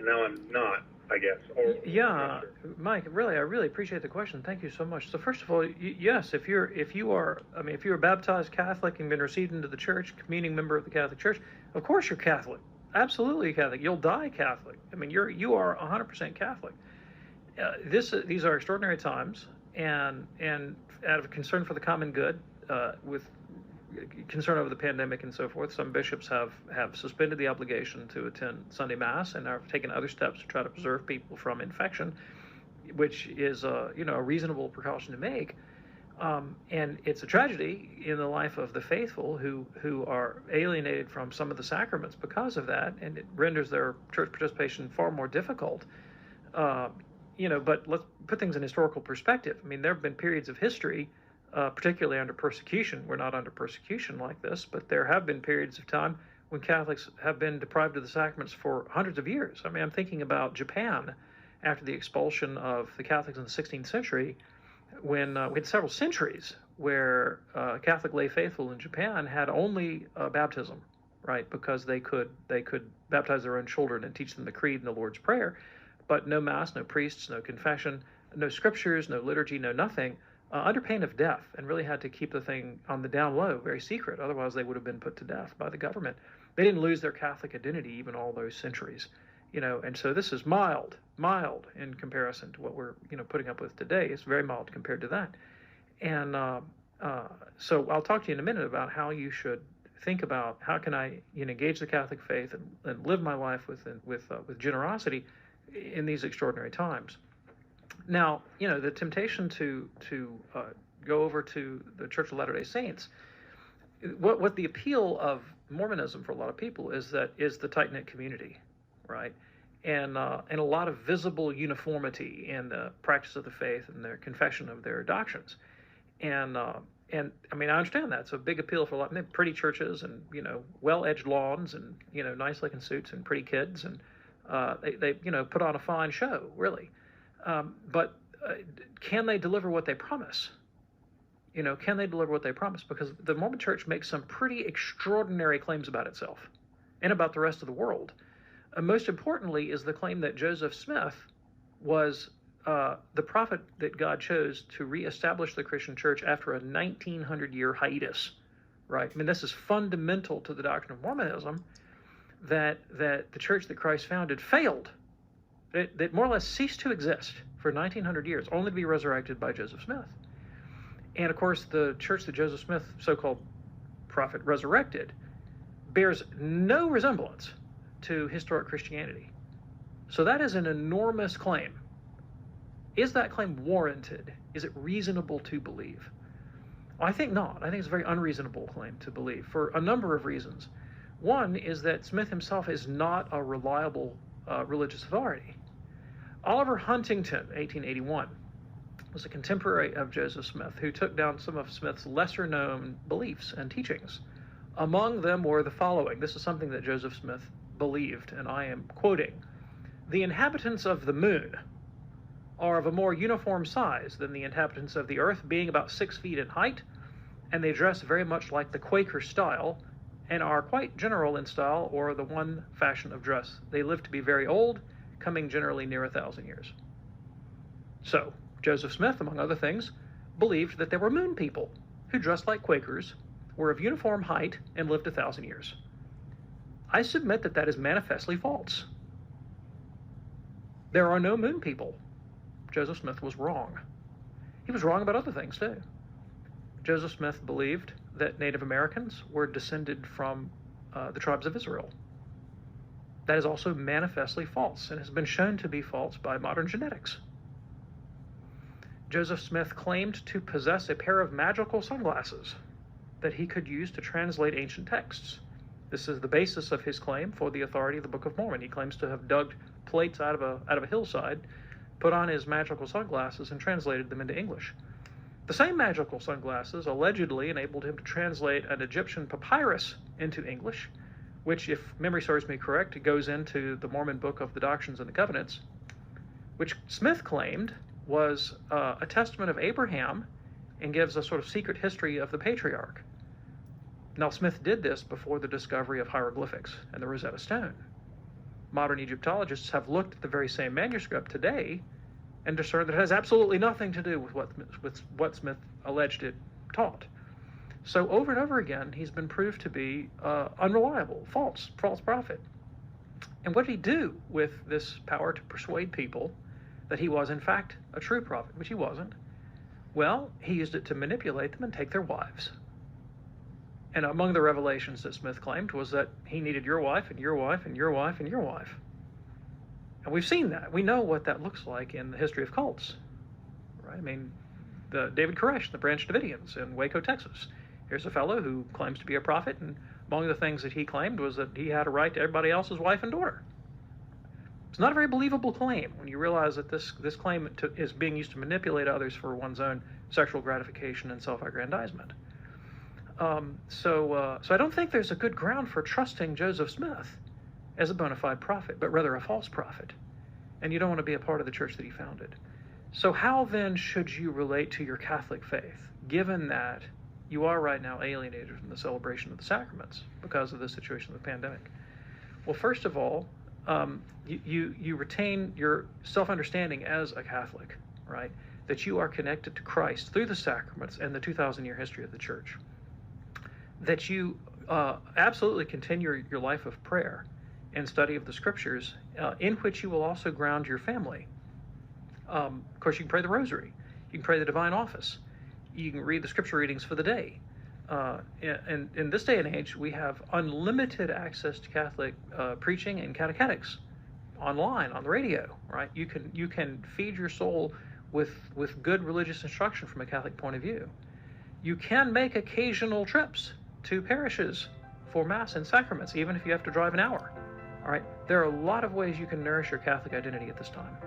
and now I'm not, I guess. Or Yeah, sure. Mike, really, I really appreciate the question. Thank you so much. So first of all, yes, if you are, I mean, if you're a baptized Catholic and been received into the church, communing member of the Catholic Church, of course you're Catholic. Absolutely Catholic. You'll die Catholic. I mean, you are 100% Catholic. These are extraordinary times, and out of concern for the common good, with concern over the pandemic and so forth, some bishops have suspended the obligation to attend Sunday Mass and have taken other steps to try to preserve people from infection, which is a reasonable precaution to make. And it's a tragedy in the life of the faithful who are alienated from some of the sacraments because of that, and it renders their church participation far more difficult. But let's put things in historical perspective. I mean, there have been periods of history, particularly under persecution. We're not under persecution like this, but there have been periods of time when Catholics have been deprived of the sacraments for hundreds of years. I mean, I'm thinking about Japan after the expulsion of the Catholics in the 16th century, when we had several centuries where Catholic lay faithful in Japan had only baptism, right? Because they could baptize their own children and teach them the creed and the Lord's Prayer, but no mass, no priests, no confession, no scriptures, no liturgy, no nothing, under pain of death, and really had to keep the thing on the down low, very secret. Otherwise, they would have been put to death by the government. They didn't lose their Catholic identity even all those centuries, and so this is mild in comparison to what we're, putting up with today. It's very mild compared to that. And so I'll talk to you in a minute about how you should think about how can I, engage the Catholic faith and live my life with generosity in these extraordinary times. Now, the temptation to go over to the Church of Latter-day Saints, what the appeal of Mormonism for a lot of people is the tight-knit community, right? And a lot of visible uniformity in the practice of the faith and their confession of their doctrines. And I mean, I understand that. It's a big appeal for a lot of pretty churches and, well-edged lawns and, nice-looking suits and pretty kids. And they put on a fine show, really. But can they deliver what they promise? Can they deliver what they promise? Because the Mormon Church makes some pretty extraordinary claims about itself and about the rest of the world. Most importantly is the claim that Joseph Smith was the prophet that God chose to reestablish the Christian church after a 1900-year hiatus, right? I mean, this is fundamental to the doctrine of Mormonism, that the church that Christ founded failed. That more or less ceased to exist for 1900 years, only to be resurrected by Joseph Smith. And of course, the church that Joseph Smith, so-called prophet, resurrected, bears no resemblance to historic Christianity. So that is an enormous claim. Is that claim warranted? Is it reasonable to believe? Well, I think not. I think it's a very unreasonable claim to believe for a number of reasons. One is that Smith himself is not a reliable religious authority. Oliver Huntington, 1881, was a contemporary of Joseph Smith who took down some of Smith's lesser-known beliefs and teachings. Among them were the following. This is something that Joseph Smith believed, and I am quoting: "The inhabitants of the moon are of a more uniform size than the inhabitants of the earth, being about 6 feet in height, and they dress very much like the Quaker style, and are quite general in style or the one fashion of dress. They live to be very old, coming generally near 1,000 years." So, Joseph Smith, among other things, believed that there were moon people who dressed like Quakers, were of uniform height, and lived 1,000 years. I submit that that is manifestly false. There are no moon people. Joseph Smith was wrong. He was wrong about other things, too. Joseph Smith believed that Native Americans were descended from the tribes of Israel. That is also manifestly false and has been shown to be false by modern genetics. Joseph Smith claimed to possess a pair of magical sunglasses that he could use to translate ancient texts. This is the basis of his claim for the authority of the Book of Mormon. He claims to have dug plates out of a hillside, put on his magical sunglasses, and translated them into English. The same magical sunglasses allegedly enabled him to translate an Egyptian papyrus into English, which, if memory serves me correct, goes into the Mormon Book of the Doctrines and the Covenants, which Smith claimed was a testament of Abraham and gives a sort of secret history of the patriarch. Now, Smith did this before the discovery of hieroglyphics and the Rosetta Stone. modern Egyptologists have looked at the very same manuscript today and discerned that it has absolutely nothing to do with what Smith alleged it taught. So over and over again, he's been proved to be unreliable, false prophet. And what did he do with this power to persuade people that he was in fact a true prophet, which he wasn't? Well, he used it to manipulate them and take their wives. And among the revelations that Smith claimed was that he needed your wife and your wife and your wife and your wife. And we've seen that. We know what that looks like in the history of cults, right? I mean, the David Koresh, the Branch Davidians in Waco, Texas. Here's a fellow who claims to be a prophet, and among the things that he claimed was that he had a right to everybody else's wife and daughter. It's not a very believable claim when you realize that this claim is being used to manipulate others for one's own sexual gratification and self-aggrandizement. So I don't think there's a good ground for trusting Joseph Smith as a bona fide prophet, but rather a false prophet. And you don't want to be a part of the church that he founded. So how then should you relate to your Catholic faith, given that you are right now alienated from the celebration of the sacraments because of the situation of the pandemic? Well, first of all, you retain your self-understanding as a Catholic, right? That you are connected to Christ through the sacraments and the 2,000-year history of the church. That you absolutely continue your life of prayer and study of the scriptures, in which you will also ground your family. Of course, you can pray the rosary. You can pray the divine office. You can read the scripture readings for the day. And in this day and age, we have unlimited access to Catholic preaching and catechetics online, on the radio, right? You can feed your soul with good religious instruction from a Catholic point of view. You can make occasional trips to parishes for Mass and sacraments, even if you have to drive an hour. All right, there are a lot of ways you can nourish your Catholic identity at this time.